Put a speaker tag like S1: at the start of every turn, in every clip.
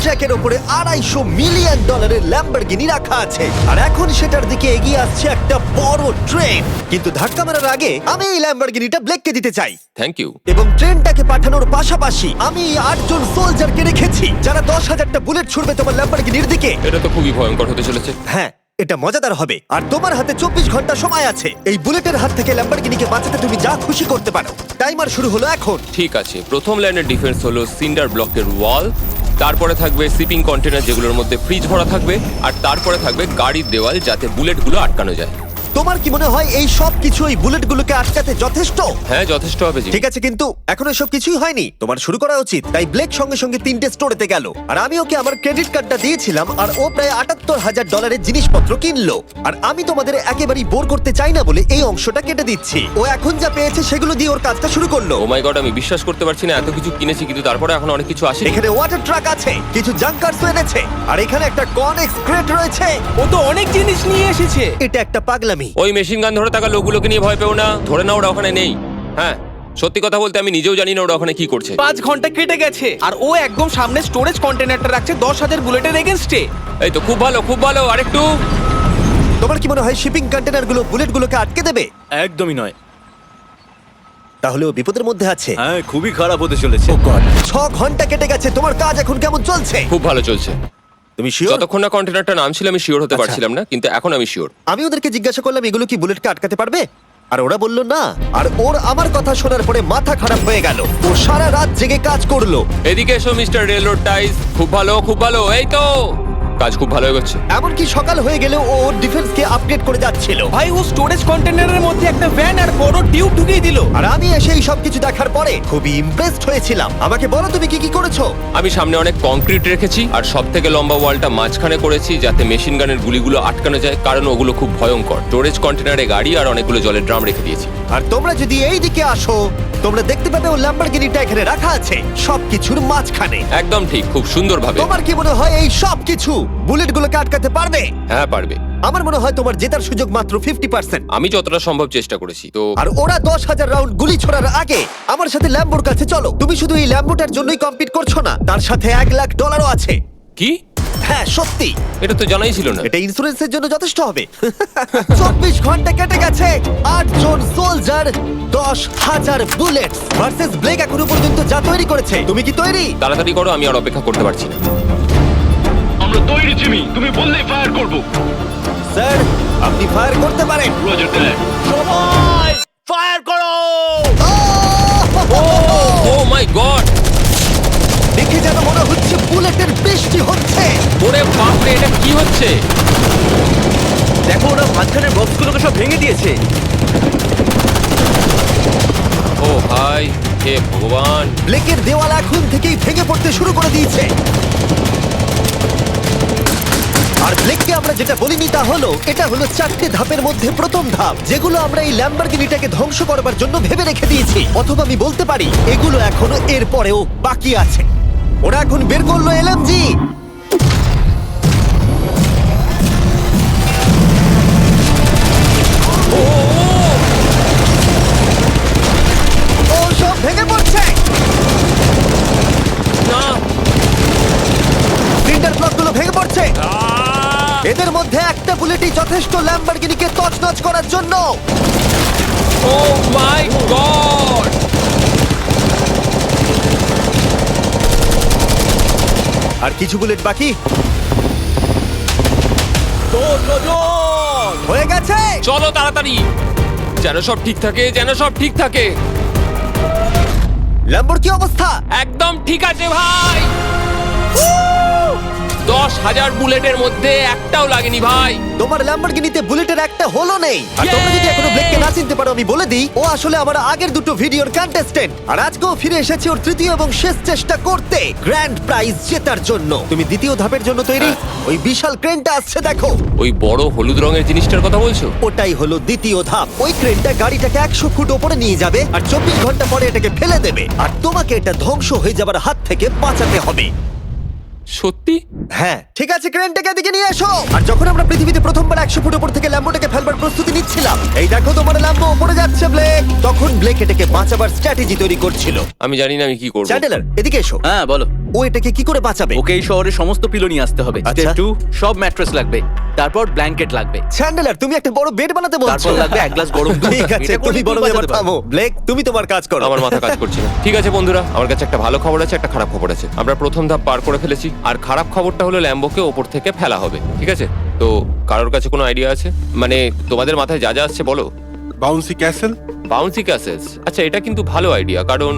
S1: ট্র্যাকের উপরে $250 million Lamborghini রাখা আছে, আর এখন সেটার দিকে এগিয়ে আসছে একটা বড় ট্রেন। কিন্তু ধাক্কা মারার আগে আমি এই ল্যাম্বরগিনিটা ব্লেককে দিতে চাই।
S2: Thank you.
S1: এবং ট্রেনটাকে পাঠানোর পাশাপাশি আমি এই 8 জন সোলজারকে রেখেছি যারা 10,000টা বুলেট ছুড়বে তোমার ল্যাম্বরগিনির দিকে।
S2: এটা তো খুবই ভয়ঙ্কর হতে চলেছে।
S1: হ্যাঁ, এটা মজাদার হবে। আর তোমার হাতে 24 ঘন্টা সময় আছে এই বুলেটের হাত থেকে ল্যাম্বরগিনিকে বাঁচাতে। তুমি যা খুশি করতে পারো। টাইমার শুরু হলো এখন।
S2: ঠিক আছে, প্রথম লাইনের ডিফেন্স হলো সিন্ডার ব্লকের ওয়াল, তারপরে থাকবে শিপিং কন্টেনার যেগুলোর মধ্যে ফ্রিজ ভরা থাকবে, আর তারপরে থাকবে গাড়ির দেওয়াল যাতে বুলেটগুলো আটকানো যায়।
S1: তোমার কি মনে হয় এই সব কিছু এই বুলেটগুলোকে আটকাতে যথেষ্ট?
S2: হ্যাঁ, যথেষ্ট হবে জি।
S1: ঠিক আছে, কিন্তু এখন এসব কিছুই হয়নি। তোমার শুরু করা উচিত। তাই ব্লেক সঙ্গে সঙ্গে 3টে স্টোরেতে গেল, আর আমি ওকে আমার ক্রেডিট কার্ডটা দিয়েছিলাম, আর ও প্রায় $78,000 জিনিসপত্র কিনলো। আর আমি তোমাদের একেবারেই বোর করতে চাই না বলে এই অংশটা কেটে দিচ্ছি। ও এখন যা পেয়েছে সেগুলো দিয়ে ওর কাজটা শুরু করলো।
S2: ও মাই গড, আমি বিশ্বাস করতে পারছি না এত কিছু কিনেছি কিন্তু তারপরে এখন অনেক কিছু আসে।
S1: এখানে ওয়াটার ট্রাক আছে, কিছু জাঙ্কারস এনেছে, আর এখানে একটা কনেক্স ক্রেট রয়েছে।
S3: ও তো অনেক জিনিস নিয়ে এসেছে।
S1: এটা একটা পাগলামি।
S2: ওই মেশিন গান ধরে থাকা লোকগুলোকে নিয়ে ভয় পেও না, ধরে না ওরা ওখানে নেই। হ্যাঁ, সত্যি কথা বলতে আমি নিজেও জানি না ওরা ওখানে কি করছে।
S3: 5 ঘন্টা কেটে গেছে আর ও একদম সামনে স্টোরেজ কন্টেনারটা রাখছে 10,000 বুলেটের এগেইনস্টে।
S2: এই তো খুব ভালো, খুব ভালো। আরেকটু।
S1: তোমার কি মনে হয় শিপিং কন্টেনারগুলো বুলেটগুলোকে আটকে দেবে?
S4: একদমই নয়।
S1: তাহলে ও বিপদের মধ্যে আছে।
S4: হ্যাঁ, খুবই খারাপ হতে চলেছে।
S1: 6 ঘন্টা কেটে গেছে। তোমার কাজ এখন কেমন চলছে?
S2: খুব ভালো চলছে।
S1: তুমি শিওর?
S2: যতক্ষণ না কন্টেনারটা নামছিল আমি শিওর হতে
S1: আচ্ছা।
S2: পারছিলাম না, কিন্তু এখন আমি শিওর।
S1: আমি ওদেরকে জিজ্ঞাসা করলাম এগুলো কি বুলেটকে আটকাতে পারবে, আর ওরা বলল না। আর ওর আমার কথা শোনার পরে মাথা খারাপ হয়ে গেল। ও সারা রাত জেগে কাজ করলো।
S2: এদিকে এসো মিস্টার রেলরোড টাইস। খুব ভালো, খুব ভালো। এই তো কাজ খুব ভালো হয়ে গেছে।
S1: এমনকি সকাল হয়ে গেলেও ও ওর ডিফেন্সকে আপডেট করে যাচ্ছিল।
S3: ভাই ও স্টোরেজ কন্টেনারের মধ্যে একটা ভ্যান আর বড় টিউব ঢুকিয়ে দিল।
S1: আর আমি এসে এই সবকিছু দেখার পরে খুবই ইমপ্রেসড হয়েছিলাম। আমাকে বলো তুমি কি কি করেছো?
S2: আমি সামনে অনেক কংক্রিট রেখেছি আর সব থেকে লম্বা ওয়ালটা মাঝখানে করেছি যাতে মেশিন গানের গুলিগুলো আটকানো যায়, কারণ ওগুলো খুব ভয়ঙ্কর। স্টোরেজ কন্টেনারে গাড়ি আর অনেকগুলো জলের ড্রাম রেখে দিয়েছি।
S1: আর তোমরা যদি এই দিকে আসো তোমরা দেখতে পাবে ও ল্যাম্বরগিনিটা এখানে রাখা আছে সবকিছুর মাঝখানে।
S2: একদম ঠিক, খুব সুন্দরভাবে।
S1: তোমার কি মনে হয় এই সবকিছু বুলেটগুলোকে আটকাতে পারবে?
S2: হ্যাঁ, পারবে।
S1: আমার মনে হয় তোমার জেতার সুযোগ মাত্র 50%।
S2: আমি যতটা সম্ভব চেষ্টা করেছি। তো
S1: আর ওরা 10,000 রাউন্ড গুলি ছোড়ার আগে আমার সাথে ল্যাম্বোর কাছে চলো। তুমি শুধু এই ল্যাম্বোটার জন্যই কম্পিট করছো না, তার সাথে $1,00,000 আছে।
S2: কি?
S1: হ্যাঁ সত্যি,
S2: এটা তো জানাই ছিল না।
S1: এটা ইন্স্যুরেন্সের জন্য যথেষ্ট হবে। 24 ঘন্টা কেটে গেছে। 8 জন সোলজার, 10,000 বুলেট ভার্সেস ব্লেক এখনো পর্যন্ত যা তৈরি করেছে। তুমি কি তৈরি?
S2: তাড়াতাড়ি করো, আমি আর অপেক্ষা করতে পারছি না।
S5: আমরা তৈরি জিমি, তুমি বললেই ফায়ার করব।
S1: স্যার আপনি ফায়ার করতে পারেন।
S5: রোজার দ্যাট।
S4: সবাই ফায়ার করো!
S2: ও মাই গড,
S1: দেখে যেন মনে হচ্ছে বুলেটের বৃষ্টি হচ্ছে।
S2: ওরে বাপ রে, এটা কি হচ্ছে?
S4: দেখো, ওরা মাঝখানের বক্সগুলোকে সব ভেঙে দিয়েছে।
S2: ও ভাই, হে ভগবান।
S1: ব্লেকের দেওয়াল এখন থেকেই ভেঙে পড়তে শুরু করে দিয়েছে। আর ব্লেককে আমরা যেটা বলিনি তা হলো এটা হলো 4টে ধাপের মধ্যে প্রথম ধাপ, যেগুলো আমরা এই ল্যাম্বরগিনিটাকে ধ্বংস করবার জন্য ভেবে রেখে দিয়েছি। অথবা আমি বলতে পারি এগুলো এখনো এর পরেও বাকি আছে। ওরা এখন বের করলো এলএমজি। ও সব ভেঙে পড়ছে।
S2: না,
S1: সিন্ডার ব্লকগুলো ভেঙে পড়ছে। এদের মধ্যে একটা বুলেটই যথেষ্ট ল্যাম্বরগিনিকে তছনছ করার জন্য।
S2: ও মাই গড।
S1: আর কিছু বুলেট বাকি হয়ে গেছে।
S2: চলো তাড়াতাড়ি, যেন সব ঠিক থাকে, যেন সব ঠিক থাকে।
S1: ল্যাম্বোর কি অবস্থা?
S2: একদম ঠিক আছে ভাই। 10,000 বুলেটের মধ্যে একটাও লাগেনি ভাই।
S1: তোমার ল্যাম্বরগিনিতে বুলেটের একটা হলো নেই। আর তোমরা যদি এখনো ব্লেককে না চিনতে পারো আমি বলে দিই, ও আসলে আমার আগের দুটো ভিডিওর কন্টেস্টেন্ট। আর আজকেও ফিরে এসেছে ওর তৃতীয় এবং শেষ চেষ্টা করতে গ্র্যান্ড প্রাইজ জেতার জন্য। তুমি দ্বিতীয় ধাপের জন্য তৈরি? ওই বিশাল ক্রেনটা আসছে দেখো।
S2: ওই বড় হলুদ রঙের জিনিসটার কথা বলছো?
S1: ওটাই হলো দ্বিতীয় ধাপ। ওই ক্রেনটা গাড়িটাকে 100 ফুট ওপরে নিয়ে যাবে আর 24 ঘন্টা পরে এটাকে ফেলে দেবে। আর তোমাকে এটা ধ্বংস হয়ে যাবার হাত থেকে বাঁচাতে হবে।
S2: সত্যি?
S1: হ্যাঁ ঠিক আছে, ক্রেনটাকে এদিকে নিয়ে এসো। আর যখন আমরা পৃথিবীতে প্রথমবার 100 ফুট উপর থেকে ল্যাম্বোটাকে ফেলবার প্রস্তুতি নিচ্ছিলাম, এই দেখো তোমার ল্যাম্বো উপরে যাচ্ছে ব্লেক, তখন ব্লেক এটাকে বাঁচাবার স্ট্র্যাটেজি তৈরি করছিল।
S2: আমি জানি না আমি কি করব।
S1: চ্যান্ডেলার এদিকে এসো।
S4: হ্যাঁ, বলো।
S1: ও ও এটাকে কি করে বাঁচাবে?
S4: ওকে এই শহরে সমস্ত পিলো নিয়ে আসতে হবে।
S1: আচ্ছা।
S4: স্টেপ 2 সব ম্যাট্রেস লাগবে, তারপর ব্ল্যাঙ্কেট লাগবে,
S1: চ্যান্ডেলার, তুমি একটা বড় বেড বানাতে বলছো?
S4: তারপর লাগবে এক গ্লাস গরম দুধ।
S1: ঠিক আছে,
S4: এটা করে
S1: তুমি বড়
S4: তুই
S1: এবার
S4: বাঁচাতে পারবি।
S1: থামো। ব্লেক, তুমি তোমার কাজ করো।
S2: আমার মাথা কাজ করছে না। ঠিক আছে বন্ধুরা, আমার কাছে একটা ভালো খবর আছে, একটা খারাপ খবর আছে। আমরা প্রথম ধাপ পার করে ফেলেছি, আর খারাপ খবরটা হলো ল্যাম্বোকে ওপর থেকে ফেলা হবে। ঠিক আছে, তো কারোর কাছে কোনো আইডিয়া আছে? মানে তোমাদের মাথায় যা যা আসছে বলো।
S6: Bouncy castle.
S2: বাউন্সি ক্যাসেলস, আচ্ছা এটা কিন্তু ভালো আইডিয়া, কারণ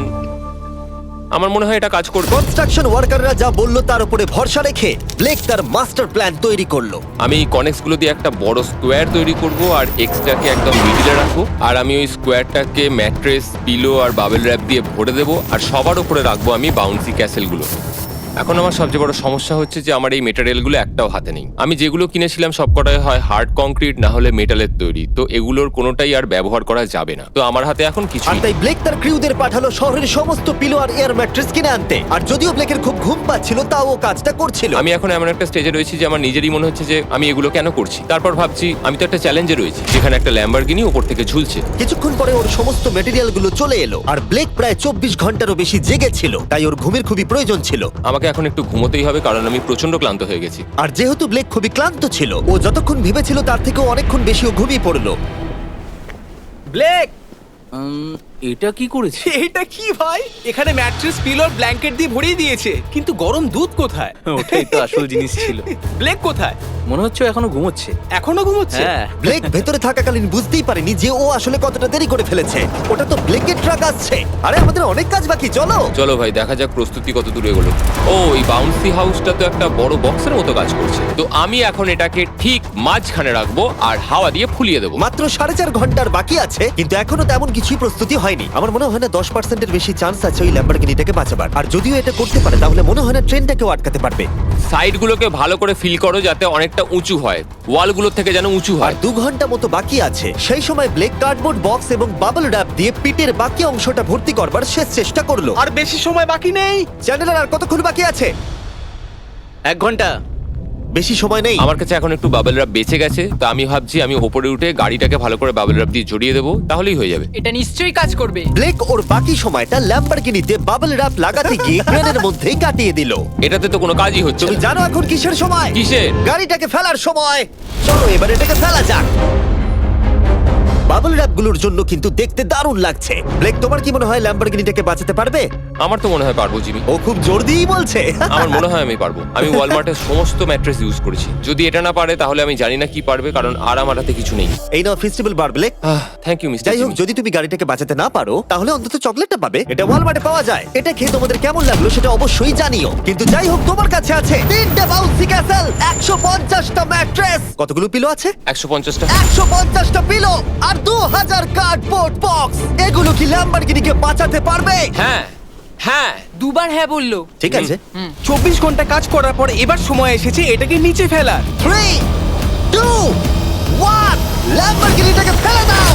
S2: আমার মনে হয় এটা কাজ করবে।
S1: কনস্ট্রাকশন ওয়ার্কাররা যা বললো তার উপরে ভরসা রেখে ব্লেক তার মাস্টার প্ল্যান তৈরি করলো।
S2: আমি কনেক্স গুলো দিয়ে একটা বড় স্কোয়ার তৈরি করব আর এক্সটাকে একদম মিডিলে রাখবো, আর আমি ওই স্কোয়ারটাকে ম্যাট্রেস, পিলো আর বাবেল র্যাপ দিয়ে ভরে দেবো, আর সবার উপরে রাখবো আমি বাউন্সি ক্যাসেল গুলো। এখন আমার সবচেয়ে বড় সমস্যা হচ্ছে যে আমার এই মেটেরিয়ালগুলো একটাও হাতে নেই। আমি যেগুলো কিনেছিলাম সবকটাই হয় হার্ড কংক্রিট না হলে মেটালের তৈরি, তো এগুলোর কোনোটাই আর ব্যবহার করা যাবে না। তো আমার হাতে এখন কিছু
S1: আর তাই ব্লেক তার ক্রিউদের পাঠালো শহরের সমস্ত পিলো আর এয়ার ম্যাট্রেস কিনে আনতে। আর যদিও ব্লেকের খুব ঘুম পাচ্ছিল, তাও ও কাজটা করছিল।
S2: আমি এখন এমন একটা স্টেজে রয়েছি যে আমার নিজেরই মনে হচ্ছে যে আমি এগুলো কেন করছি। তারপর ভাবছি আমি তো একটা চ্যালেঞ্জে রয়েছি যেখানে একটা ল্যাম্বরগিনি উপর থেকে ঝুলছে।
S1: কিছুক্ষণ পরে ওর সমস্ত মেটেরিয়াল গুলো চলে এলো, আর ব্লেক প্রায় 24 ঘন্টারও বেশি জেগে ছিল, তাই ওর ঘুমের খুবই প্রয়োজন ছিল।
S2: আমাকে এখন একটু ঘুমোতেই হবে, কারণ আমি প্রচন্ড ক্লান্ত হয়ে গেছি।
S1: আর যেহেতু ব্লেক খুবই ক্লান্ত ছিল, ও যতক্ষণ ভেবেছিল তার থেকেও অনেকক্ষণ বেশি ও ঘুমিয়ে পড়লো।
S3: ব্লেক,
S4: এটা কি করেছে?
S3: এটা কি ভাই? এখানে ম্যাট্রেস, পিলো আর ব্ল্যাঙ্কেট দিয়ে ভরিয়ে দিয়েছে, কিন্তু গরম দুধ কোথায়?
S4: ওটাই তো আসল জিনিস ছিল।
S3: ব্লেক কোথায়?
S4: মনে হচ্ছে ও এখনো ঘুমোচ্ছে।
S3: এখনো ঘুমোচ্ছে?
S4: হ্যাঁ।
S1: ব্লেক ভেতরে থাকাকালীন বুঝতেই পারেনি যে ও আসলে কতটা দেরি করে ফেলেছে। ওটা তো ব্লেকের ট্রাক আসছে। আরে আমাদের অনেক কাজ বাকি, চলো।
S2: চলো ভাই, দেখা যাক প্রস্তুতি কত দূরে এগোলো। ও, এই বাউন্সি হাউসটা তো একটা বড় বক্সের মতো কাজ করছে, তো আমি এখন এটাকে ঠিক মাঝখানে রাখবো আর হাওয়া দিয়ে ফুলিয়ে দেবো।
S1: মাত্র 4.5 ঘন্টার বাকি আছে, কিন্তু এখনো তেমন কিছুই প্রস্তুতি হয়নি। আমার মনে হয় না 10%-এর বেশি চান্স আছে ওই ল্যাম্বরগিনিটাকে বাঁচাবার। আর যদিও এটা করতে পারে, তাহলে মনে হয় না ট্রেনটাকেও আটকাতে পারবে।
S2: সাইডগুলোকে ভালো করে ফিল করো যাতে অনেকটা উঁচু হয়, ওয়ালগুলোর থেকে যেন উঁচু
S1: আর
S2: হয়।
S1: 2 ঘন্টা মতো বাকি আছে। সেই সময় ব্লেক কার্ডবোর্ড বক্স এবং বাবল র্যাপ দিয়ে পিটের বাকি অংশটা ভর্তি করবার শেষ চেষ্টা করলো।
S3: আর বেশি সময় বাকি নেই।
S1: চ্যানেলের আর কতক্ষণ বাকি আছে?
S4: 1 ঘন্টা।
S1: বেশি সময় নেই।
S2: আমার কাছে এখন একটু বাবেল র্যাপ বেঁচে গেছে, তো আমি ভাবছি আমি ওপরে উঠে গাড়িটাকে ভালো করে বাবেল র্যাপ দিয়ে জড়িয়ে দেবো, তাহলেই হয়ে যাবে।
S7: এটা নিশ্চয়ই কাজ করবে।
S1: ব্লেক ওর বাকি সময়টা ল্যাম্বরগিনিতে বাবল র্যাপ লাগাতে গিয়ে ক্রেনের মধ্যেই কাটিয়ে দিল।
S2: এটাতে তো কোনো কাজই হচ্ছে
S1: তুমি
S2: না।
S1: জানো এখন কিসের সময়?
S2: কিসের?
S1: গাড়িটাকে ফেলার সময়। চলো এবার এটাকে ফেলা যাক। বাবল র্যাপ গুলোর জন্য কিন্তু দেখতে দারুণ লাগছে। ব্লেক, তোমার কি মনে হয় ল্যাম্বরগিনিটাকে বাঁচাতে পারবে?
S2: আমার তো মনে হয় পারবো জিমি।
S1: ও খুব জোর দিয়েই বলছে।
S2: আমার মনে হয় আমি পারবো। আমি ওয়ালমার্টের সমস্ত ম্যাট্রেস ইউজ করেছি, যদি এটা না পারে তাহলে আমি জানি না কি পারবে, কারণ আর আমার হাতে কিছু নেই।
S1: এই নাও ফেস্টিভ্যাল বার, ব্লেক।
S2: থ্যাংক ইউ মিস্টার
S1: যাই হোক, যদি তুমি গাড়িটাকে বাঁচাতে না পারো তাহলে অন্তত চকলেটটা পাবে। এটা ওয়ালমার্টে পাওয়া যায়। এটা খেয়ে তোমাদের কেমন লাগলো সেটা অবশ্যই জানিও। কিন্তু যাই হোক, তোমার কাছে আছে 3টে বাউন্সি ক্যাসেল, 150টা ম্যাট্রেস, কতগুলো পিলো আছে?
S2: 150টা।
S1: 150টা পিলো আর 2000 কার্ডবোর্ড বক্স। এগুলো কি ল্যাম্বরগিনিকে বাঁচাতে পারবে?
S2: হ্যাঁ হ্যাঁ।
S7: দুবার হ্যাঁ বললো।
S1: ঠিক আছে।
S3: 24 ঘন্টা কাজ করার পর এবার সময় এসেছে এটাকে নিচে ফেলার।
S1: 3 2 1 ল্যাম্বরগিনিটাকে ফেলে দাও।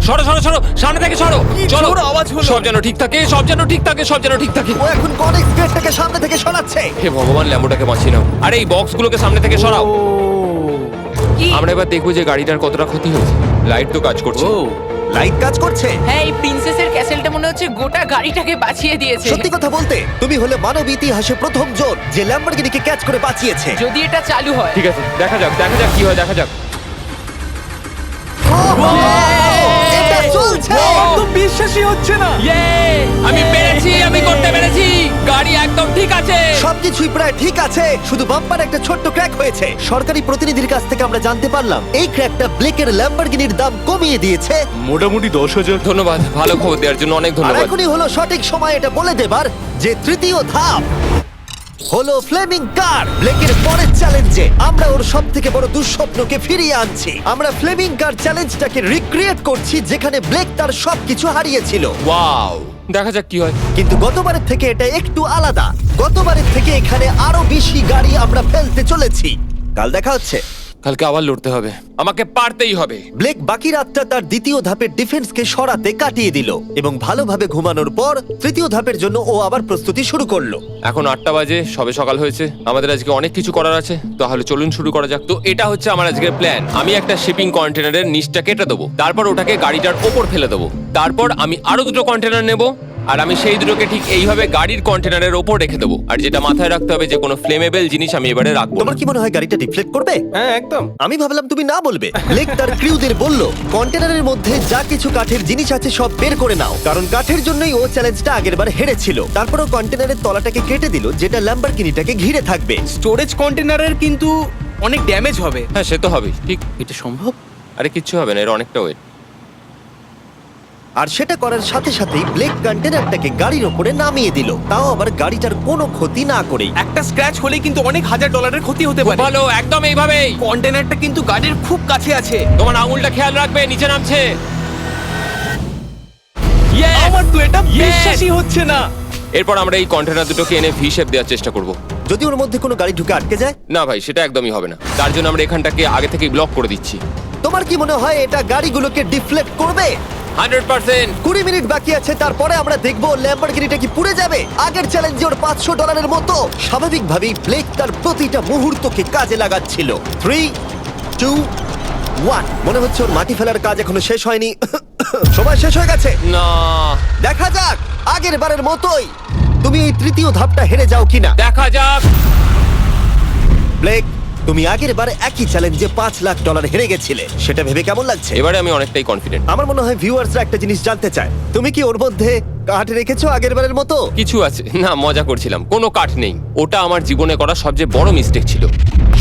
S2: সরো সরো সরো, সামনে থেকে সরো। চলো,
S3: জোর আওয়াজ হলো।
S2: সব যেন ঠিক থাকে, সব যেন ঠিক থাকে, সব যেন ঠিক থাকে।
S1: ও এখন কনেক্স গেটটাকে সামনে থেকে সরাচ্ছে।
S2: হে ভগবান, ল্যাম্বোটাকে বাঁচিয়ে নাও। আরে এই বক্সগুলোকে সামনে থেকে সরাও।
S7: কি?
S2: আমরা এবার দেখবো যে গাড়িটার কতটা ক্ষতি হয়েছে। লাইট তো কাজ করছে।
S4: ও
S1: লাইট কাজ করছে।
S7: হ্যাঁ, এই প্রিন্সেসের ক্যাসেলটা মনে হচ্ছে গোটা গাড়িটাকে বাঁচিয়ে দিয়েছে।
S1: সত্যি কথা বলতে, তুমি হলে মানব ইতিহাসে প্রথম জন যে ল্যাম্বরগিনিকে ক্যাচ করে বাঁচিয়েছে।
S7: যদি এটা চালু হয়।
S2: ঠিক আছে, দেখা যাক দেখা যাক কি হয়, দেখা যাক।
S1: এটা চলছে।
S3: একদম বিশ্বাসই হচ্ছে না।
S2: আমি পেরেছি, আমি করতে পেরেছি। গাড়ি একদম ঠিক আছে।
S1: সবকিছুই প্রায় ঠিক আছে, শুধু বাম্পার একটা ছোট্ট ক্র্যাক হয়েছে। সরকারি প্রতিনিধির কাছ থেকে আমরা জানতে পারলাম এই ক্র্যাকটা ব্লেকের ল্যাম্বরগিনির দাম কমিয়ে দিয়েছে।
S6: মোটামুটি 10,000।
S2: ধন্যবাদ, ভালো খবর দেওয়ার জন্য অনেক
S1: আর
S2: ধন্যবাদ।
S1: এখনই হলো সঠিক সময় এটা বলে দেবার যে তৃতীয় ধাপ হলো ফ্লেমিং কার। ব্লেকের পরের চ্যালেঞ্জে আমরা ওর সব থেকে বড় দুঃস্বপ্নকে ফিরিয়ে আনছি। আমরা ফ্লেমিং কার চ্যালেঞ্জটাকে রিক্রিয়েট করছি যেখানে ব্লেক তার সবকিছু হারিয়েছিল।
S2: ওয়াও, দেখা যাক কি হয়।
S1: কিন্তু গতবারের থেকে এটা একটু আলাদা। গতবারের থেকে এখানে আরো বেশি গাড়ি আমরা ফেলতে চলেছি। কাল দেখা হচ্ছে।
S2: কালকে আবার লড়তে হবে, আমাকে পারতেই হবে।
S1: ব্লেক বাকি রাতটা তার দ্বিতীয় ধাপের ডিফেন্সকে সরাতে কাটিয়ে দিল এবং ভালোভাবে ঘুমানোর পর তৃতীয় ধাপের জন্য ও আবার প্রস্তুতি শুরু করলো।
S2: এখন 8টা বাজে, সবে সকাল হয়েছে, আমাদের আজকে অনেক কিছু করার আছে, তাহলে চলুন শুরু করা যাক। তো এটা হচ্ছে আমার আজকের প্ল্যান। আমি একটা শিপিং কন্টেনারের নিচটা কেটে দেবো, তারপর ওটাকে গাড়িটার ওপর ফেলে দেবো, তারপর আমি আরো দুটো কন্টেনার নেব আর আমি সেই দুটোকে ঠিক এইভাবে গাড়ির কন্টেনারের ওপর রেখে দেবো। আর যেটা মাথায় রাখতে হবে যে কোনো ফ্লেমেবল জিনিস আমি এবারে রাখবো না।
S1: তোমার কি মনে হয় গাড়িটা ডিফ্লেক্ট করবে?
S3: হ্যাঁ একদম।
S1: আমি ভাবলাম তুমি না বলবে। ব্লেক তার ক্রিউদের বলল কন্টেনারের মধ্যে যা কিছু কাঠের জিনিস আছে সব বের করে নাও, কারণ কাঠের জন্যই ও চ্যালেঞ্জটা আগেরবার হেরেছিল। তারপর ও কন্টেনারের তলাটাকে কেটে দিল, যেটা ল্যাম্বরগিনিটাকে ঘিরে থাকবে।
S3: স্টোরেজ কন্টেনারের কিন্তু অনেক ড্যামেজ হবে।
S2: হ্যাঁ সে তো হবেই, ঠিক।
S3: এটা সম্ভব?
S2: আরে কিচ্ছু হবে না, এর অনেকটা ওয়েট।
S1: আর সেটা করার সাথে সাথেই ব্লেক কন্টেনারটাকে গাড়ির ওপরে নামিয়ে দিল, তাও আবার গাড়িটার কোনো ক্ষতি না করেই।
S3: একটা স্ক্র্যাচ হলেই কিন্তু অনেক $1000 ক্ষতি হতে পারে।
S2: ভালো, একদম এইভাবেই।
S3: কন্টেনারটা কিন্তু গাড়ির খুব কাছে আছে।
S2: তোমার আঙুলটা খেয়াল রাখবে, নিচে নামছে। Yes!
S3: আমার তো এটা
S2: Yes!
S3: বিশ্বাসই হচ্ছে না।
S2: এরপর আমরা এই কন্টেনার দুটোকে এনে ভি শেপ দেওয়ার চেষ্টা করব।
S1: যদি ওর মধ্যে কোনো গাড়ি ঢুকে আটকে যায়?
S2: না ভাই, সেটা একদমই হবে না। তার জন্য আমরা এখানটাকে আগে থেকেই ব্লক করে দিচ্ছি।
S1: তোমার কি মনে হয় এটা গাড়িগুলোকে ডিফ্লেক্ট করবে?
S2: 100%।
S1: 20 মিনিট বাকি আছে, তারপরে আমরা দেখবো ল্যাম্বরগিনিটা কি পুড়ে যাবে। আগের চ্যালেঞ্জে ওর $500 মতো। স্বাভাবিকভাবেই ব্লেক তার প্রতিটা মুহূর্তকে কাজে লাগাচ্ছিল। 3, 2, 1। মনে হচ্ছে ওর মাটি ফেলার কাজ এখনো শেষ হয়নি। সময় শেষ হয়ে গেছে।
S2: না,
S1: দেখা যাক আগের বারের মতোই তুমি এই তৃতীয় ধাপটা হেরে যাও কিনা।
S2: দেখা যাক।
S1: ব্লেক, তুমি আগের বার একই চ্যালেঞ্জে $5 লাখ হেরে গেছিলে, সেটা ভেবে কেমন লাগছে?
S2: এবারে আমি অনেকটাই কনফিডেন্ট।
S1: আমার মনে হয় ভিউয়ার্সরা একটা জিনিস জানতে চায়, তুমি কি ওর মধ্যে কাঠ রেখেছো আগের বারের মতো?
S2: কিছু আছে না, মজা করছিলাম। কোনো কাঠ নেই। ওটা আমার জীবনে করা সবচেয়ে বড় মিস্টেক ছিল।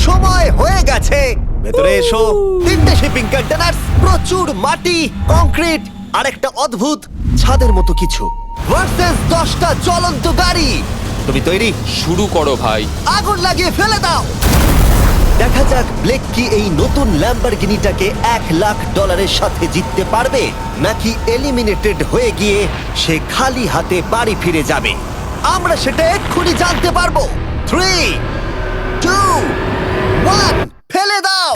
S1: সময় হয়ে গেছে, ভেতরে এসো। 3টে শিপিং কন্টেনার, প্রচুর মাটি, কংক্রিট আর একটা অদ্ভুত ছাদের মতো কিছু ভার্সেস 10টা জ্বলন্ত গাড়ি। তুমি তৈরি?
S2: শুরু করো ভাই।
S1: আগুন লাগিয়ে ফেলে দাও। দেখা যাক ব্লেক কি এই নতুন ল্যাম্বরগিনিটাকে $1 লাখ সাথে জিততে পারবে, নাকি এলিমিনেটেড হয়ে গিয়ে সে খালি হাতে বাড়ি ফিরে যাবে। আমরা সেটা এক্ষুনি জানতে পারবো। 3, 2, 1, ফেলে দাও।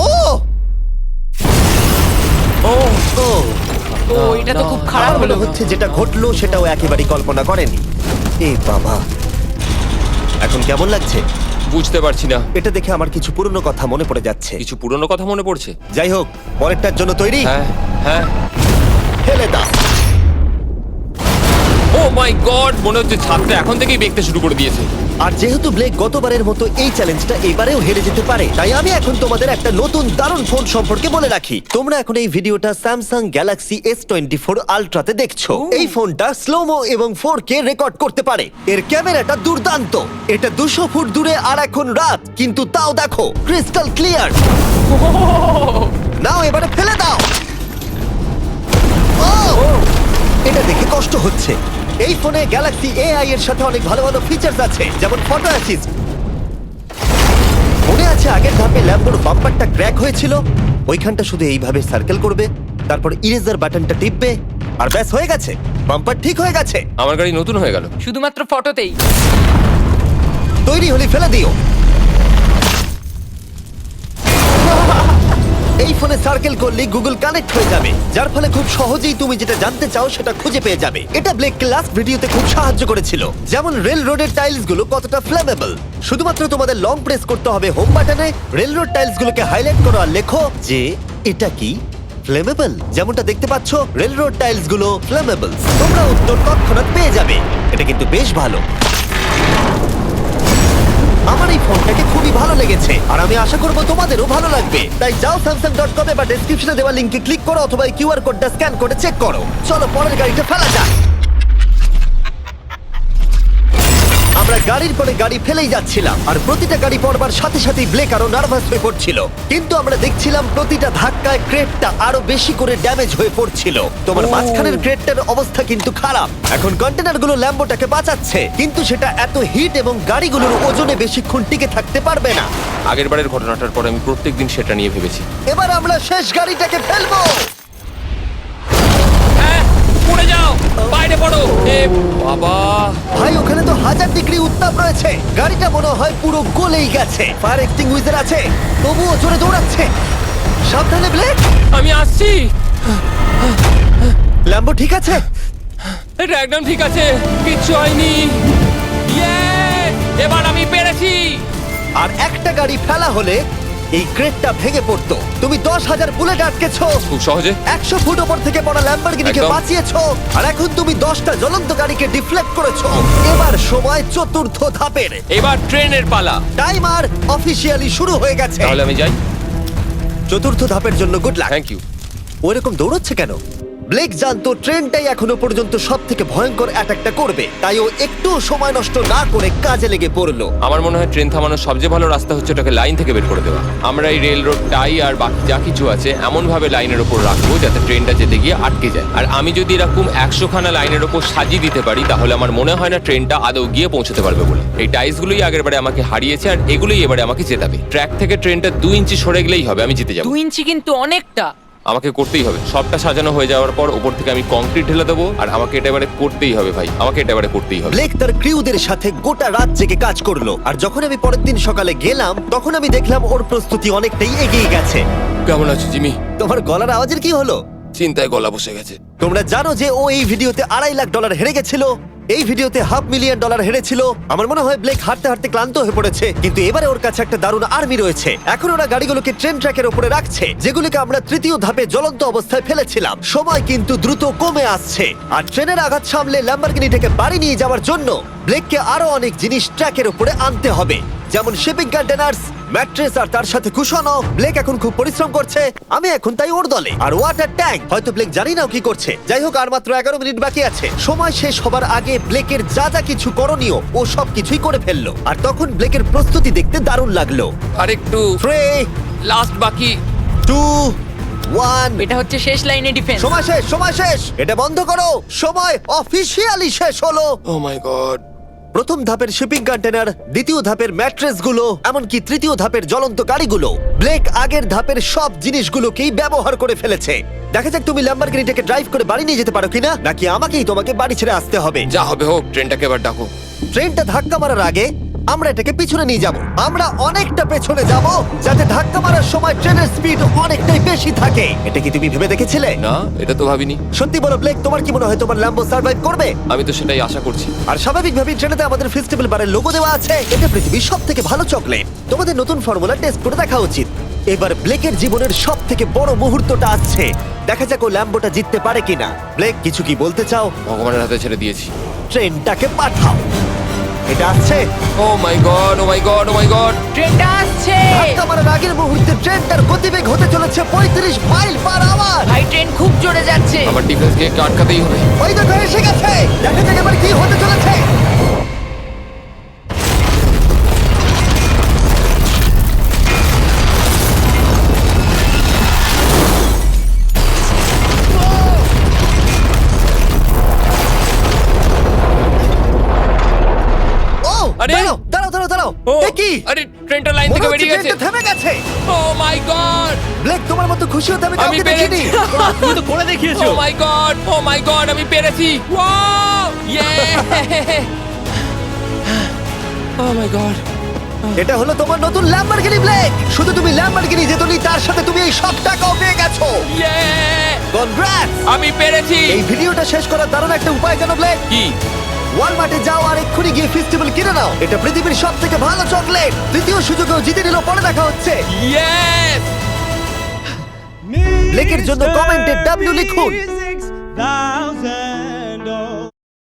S1: ও
S2: ও
S1: ও
S7: ও এটা তো খুব খারাপ
S1: আমার মনে
S7: হলো।
S1: হচ্ছে যেটা ঘটলো সেটাও একেবারেই কল্পনা করেনি। এ বাবা, এখন কেমন লাগছে?
S2: বুঝতে পারছি না।
S1: এটা দেখে আমার কিছু পুরনো কথা মনে পড়ে যাচ্ছে।
S2: কিছু পুরনো কথা মনে পড়ছে।
S1: যাই হোক, পরেরটার জন্য তৈরি?
S2: হ্যাঁ হ্যাঁ।
S1: ফেলে দাও।
S2: ও মাই গড, মনে হচ্ছে ছাদটা এখন থেকেই দেখতে শুরু করে দিয়েছে।
S1: আর যেহেতু ব্লেক গতবারের মতো এই চ্যালেঞ্জটা এবারেও হেরে যেতে পারে, তাই আমি এখন তোমাদের একটা নতুন দারুণ ফোন সম্পর্কে বলে রাখি। তোমরা এখন এই ভিডিওটা স্যামসাং গ্যালাক্সি S24 আলট্রাতে দেখছো। এই ফোনটা স্লোমো এবং 4K রেকর্ড করতে পারে। এর ক্যামেরাটা দুর্দান্ত। এটা 200 ফুট দূরে আর এখন রাত, কিন্তু তাও দেখো ক্রিস্টাল ক্লিয়ার। নাও এবারে ফেলে দাও। ও, এটা দেখে কষ্ট হচ্ছে। এই ফোনে গ্যালাক্সি AI এর সাথে অনেক ভালো ভালো ফিচার্স আছে, যেমন ফটো অ্যাসিস্ট। মনে আছে আগের ধাপে ল্যাম্বোর বাম্পারটা ক্র্যাক হয়েছিল? ওইখানটা শুধু এইভাবে সার্কেল করবে, তারপর ইরেজার বাটনটা টিপবে, আর ব্যাস হয়ে গেছে, বাম্পার ঠিক হয়ে গেছে।
S2: আমার গাড়ি নতুন হয়ে গেল।
S7: শুধুমাত্র ফটোতেই।
S1: তৈরি হলে ফেলে দিও। এই ফোনে সার্কেল করলে গুগল কানেক্ট হয়ে যাবে, যার ফলে খুব সহজেই তুমি যেটা জানতে চাও সেটা খুঁজে পেয়ে যাবে। এটা ব্লেককে লাস্ট ভিডিওতে খুব সাহায্য করেছিল, যেমন রেল রোডের টাইলস গুলো কতটা ফ্লেমেবল। শুধুমাত্র তোমাদের লং প্রেস করতে হবে হোম বাটনে, রেল রোড টাইলস গুলোকে হাইলাইট করো আর লেখো যে এটা কি ফ্লেমেবল। যেমনটা দেখতে পাচ্ছ, রেল রোড টাইলস গুলো ফ্লেমেবল। তোমরা উত্তর তৎক্ষণাৎ পেয়ে যাবে। এটা কিন্তু বেশ ভালো। আমার এই ফোনটাকে খুবই ভালো লেগেছে আর আমি আশা করবো তোমাদেরও ভালো লাগবে। তাই যাও samsung.com বা ডেসক্রিপশনে দেওয়া লিংকে ক্লিক করো অথবা এই কিউআর কোডটা স্ক্যান করে চেক করো। চলো পরের গাড়িটা ফেলা যাক। আমরা গাড়ির পরে গাড়ি ফেলেই যাচ্ছিলাম আর প্রতিটা গাড়ি পড়বার সাথে সাথেই ব্লেক আরো নার্ভাস হয়ে পড়ছিল। কিন্তু আমরা দেখছিলাম প্রতিটা ধাক্কায় ক্রেটটা আরো বেশি করে ড্যামেজ হয়ে পড়ছিল। তোমার মাঝখানের ক্রেটটার অবস্থা কিন্তু খারাপ। এখন কন্টেনারগুলো ল্যাম্বোটাকে বাঁচাচ্ছে, কিন্তু সেটা এত হিট এবং গাড়িগুলোর ওজনে বেশিক্ষণ টিকে থাকতে পারবে না।
S2: আগের বারের ঘটনাটার পর আমি প্রত্যেকদিন সেটা নিয়ে ভেবেছি।
S1: এবার আমরা শেষ গাড়িটাকে ফেলবো।
S2: পড়ে যাও। নাও, বাইরে পড়ো। এ বাবা,
S1: ভাই ওখানে তো 1000 ডিগ্রি উত্তাপ রয়েছে, গাড়িটা মনে হয় পুরো গলেই গেছে। ফায়ার এক্সটিংগুইজার আছে, তবুও জোরে দৌড়াচ্ছে। সাবধানে ব্লেক।
S2: আমি আসছি।
S1: ল্যাম্বো ঠিক আছে?
S2: এটা একদম ঠিক আছে, কিচ্ছু হয়নি। এবার আমি পেরেছি।
S1: আর একটা গাড়ি ফেলা হলে এই ক্রেটটা ভেঙে পড়তো। তুমি 10,000 বুলেট আটকেছো,
S2: খুব সহজে।
S1: 100 ফুট ওপর থেকে পড়া ল্যাম্বরগিনিকে
S2: একদম।
S1: বাঁচিয়েছো, আর এখন তুমি 10টা জ্বলন্ত গাড়িকে ডিফ্লেক্ট করেছো। এবার সময় চতুর্থ ধাপের।
S2: এবার ট্রেনের পালা।
S1: টাইমার অফিসিয়ালি শুরু হয়ে গেছে।
S2: তাহলে আমি যাই।
S1: চতুর্থ ধাপের জন্য গুড লাক।
S2: Thank you.
S1: ওইরকম দৌড়চ্ছে কেন? ব্লেক জানতো ট্রেনটাই এখনো পর্যন্ত সব থেকে ভয়ঙ্কর অ্যাটাকটা করবে, তাই ও একটু সময় নষ্ট না করে কাজে লেগে পড়লো।
S2: আমার মনে হয় ট্রেন থামানোর সবচেয়ে ভালো রাস্তা হচ্ছে ওটাকে লাইন থেকে বের করে দেওয়া। আমরা এই রেল রোড টাই আর বাকি যা কিছু আছে এমন ভাবে লাইনের ওপর রাখবো যাতে ট্রেনটা যেতে গিয়ে আটকে যায়। আর আমি যদি এরকম 100 খানা লাইনের ওপর সাজিয়ে দিতে পারি তাহলে আমার মনে হয় না ট্রেনটা আদৌ গিয়ে পৌঁছতে পারবে বলে। এই টাইলসগুলোই আগের বারে আমাকে হারিয়েছে আর এগুলোই এবারে আমাকে জেতাবে। ট্র্যাক থেকে ট্রেনটা 2 ইঞ্চি সরে গেলেই হবে, আমি জিতে যাবো।
S7: 2 ইঞ্চি কিন্তু অনেকটা।
S2: আমাকে করতেই হবে। সবটা সাজানো হয়ে যাওয়ার পর উপর থেকে আমি কংক্রিট ঢেলে দেবো আর আমাকে এটা এবারে করতেই হবে ভাই, আমাকে এটা এবারে করতেই হবে।
S1: ব্লেক তার ক্রিউদের সাথে গোটা রাত জেগে কাজ করলো, আর যখন আমি পরের দিন সকালে গেলাম তখন আমি দেখলাম ওর প্রস্তুতি অনেকটাই এগিয়ে গেছে।
S2: কেমন আছো জিমি?
S1: তোমার গলার আওয়াজের কি হলো?
S2: চিন্তায় গলা বসে গেছে।
S1: তোমরা জানো যে ও এই ভিডিওতে $2.5 লাখ হেরে গেছিল, এই ভিডিওতে $500,000 হেরেছিল। আমার মনে হয় ব্লেক হাঁটতে হাঁটতে ক্লান্ত হয়ে পড়েছে, কিন্তু এবারে ওর কাছে একটা দারুণ আর্মি রয়েছে। এখন ওরা গাড়িগুলোকে ট্রেন ট্র্যাকের উপরে রাখছে, যেগুলোকে আমরা তৃতীয় ধাপে জ্বলন্ত অবস্থায় ফেলেছিলাম। সময় কিন্তু দ্রুত কমে আসছে, আর ট্রেনের আঘাত সামলে ল্যাম্বরগিনিটাকে বাড়ি নিয়ে যাওয়ার জন্য ব্লেককে আরো অনেক জিনিস ট্র্যাকের উপরে আনতে হবে, যেমন শিপিং কন্টেনার্স, ম্যাট্রেস আর তার সাথে কুশনও। ব্লেক এখন খুব পরিশ্রম করছে, আমি এখন তাই ওর দলে। আর ওয়াটার ট্যাঙ্ক, হয়তো ব্লেক জানি না ও কি করছে। যাই হোক, আর মাত্র 11 মিনিট বাকি আছে। সময় শেষ হবার আগে ব্লেকের যা যা কিছু করণীয় ও সব কিছুই করে ফেললো, আর তখন ব্লেকের প্রস্তুতি দেখতে দারুণ লাগলো।
S2: আর একটু
S1: 3,
S2: লাস্ট বাকি।
S1: 2, 1।
S7: এটা হচ্ছে শেষ লাইনে ডিফেন্স।
S1: সময় শেষ, সময় শেষ, এটা বন্ধ করো। সময় অফিসিয়ালি শেষ হলো।
S2: ও মাই গড।
S1: প্রথম ধাপের শিপিং কন্টেনার, দ্বিতীয় ধাপের ম্যাট্রেসগুলো, এমনকি তৃতীয় ধাপের জ্বলন্ত গাড়িগুলো, ব্লেক আগের ধাপের সব জিনিসগুলোকেই ব্যবহার করে ফেলেছে। দেখা যাক তুমি ল্যাম্বরগিনিটাকে ড্রাইভ করে বাড়ি নিয়ে যেতে পারো কিনা, নাকি আমাকেই তোমাকে বাড়ি ছেড়ে আসতে হবে।
S2: যা হবে হোক, ট্রেনটাকে এবার ডাকো।
S1: ট্রেনটা ধাক্কা মারার আগে আমরা এটাকে পিছনে নিয়ে যাব। আমরা অনেকটা পেছনে যাব, যাতে ধাক্কা মারার সময় ট্রেনের স্পিড অনেকটাই বেশি থাকে। এটা কি তুমি ভেবে দেখেছিলে?
S2: না, এটা তো ভাবিনি।
S1: সত্যি বলো ব্লেক, তোমার কি মনে হয় তোমার ল্যাম্বো সার্ভাইভ করবে?
S2: আমি তো সেটাই আশা করছি।
S1: আর স্বাভাবিকভাবেই ট্রেনেতে আমাদের ফেস্টিভ্যাল বারের লোগো দেওয়া আছে। এটা পৃথিবীর সবথেকে ভালো চকলেট। তোমাদের নতুন ফর্মুলা টেস্ট করে দেখা উচিত। এবার ব্লেকের জীবনের সবথেকে বড় মুহূর্তটা আসছে। দেখা যাক ও ল্যাম্বোটা জিততে পারে কিনা। ব্লেক, কিছু কি বলতে চাও?
S2: ভগবানের হাতে ছেড়ে দিয়েছি।
S1: ট্রেনটাকে পাঠাও। এটা আসছে।
S2: ও মাই গড, ও মাই গড, ও মাই গড।
S7: ট্রেনটা আসছে।
S1: ধাক্কা মারার আগের মুহূর্তে ট্রেনটার গতিবেগ হতে চলেছে 35 মাইল পার আওয়ার।
S7: ভাই ট্রেন খুব জোরে যাচ্ছে।
S2: আমার ডিফেন্সকে একটু আটকাতেই হবে।
S1: ওই দেখো এসে গেছে। দেখা যাক এবার কি হতে চলেছে। ও,
S2: আরে!
S1: দাঁড়াও, দাঁড়াও, দাঁড়াও, দাঁড়াও।
S2: ও,
S1: এ কি?
S2: আরে ট্রেনটা লাইন
S1: মনে
S2: থেকে
S1: হচ্ছে
S2: বেরিয়ে গেছে।
S1: ট্রেনটা থেমে গেছে।
S2: ও মাই গড।
S1: ব্লেক, তোমার মতো খুশি হতে আমি
S2: আমি
S1: কাউকে দেখিনি।
S2: পেরেছি।
S4: তুমি তো করে দেখিয়েছো।
S2: ও মাই গড, ও মাই গড, আমি পেরেছি। ওয়াও! ইয়ে! ও মাই গড।
S1: এটা হলো তোমার নতুন ল্যাম্বরগিনি ব্লেক। শুধু তুমি ল্যাম্বরগিনি জেতনি, তার সাথে তুমি এই সব টাকাও পেয়ে গেছো।
S2: ইয়ে!
S1: কনগ্রাটস!
S2: আমি পেরেছি।
S1: এই ভিডিওটা শেষ করার দারুণ একটা উপায় জানো ব্লেক?
S2: কি?
S1: ওয়ালমার্টে যাও আর এক্ষুনি গিয়ে ফেস্টিভ্যাল কিনে নাও। এটা পৃথিবীর সবথেকে ভালো চকলেট। দ্বিতীয় সুযোগেও জিতে নিল, পরে দেখা হচ্ছে।
S2: ইয়েস!
S1: ব্লেকের জন্য কমেন্টে W লিখুন।
S8: 36,000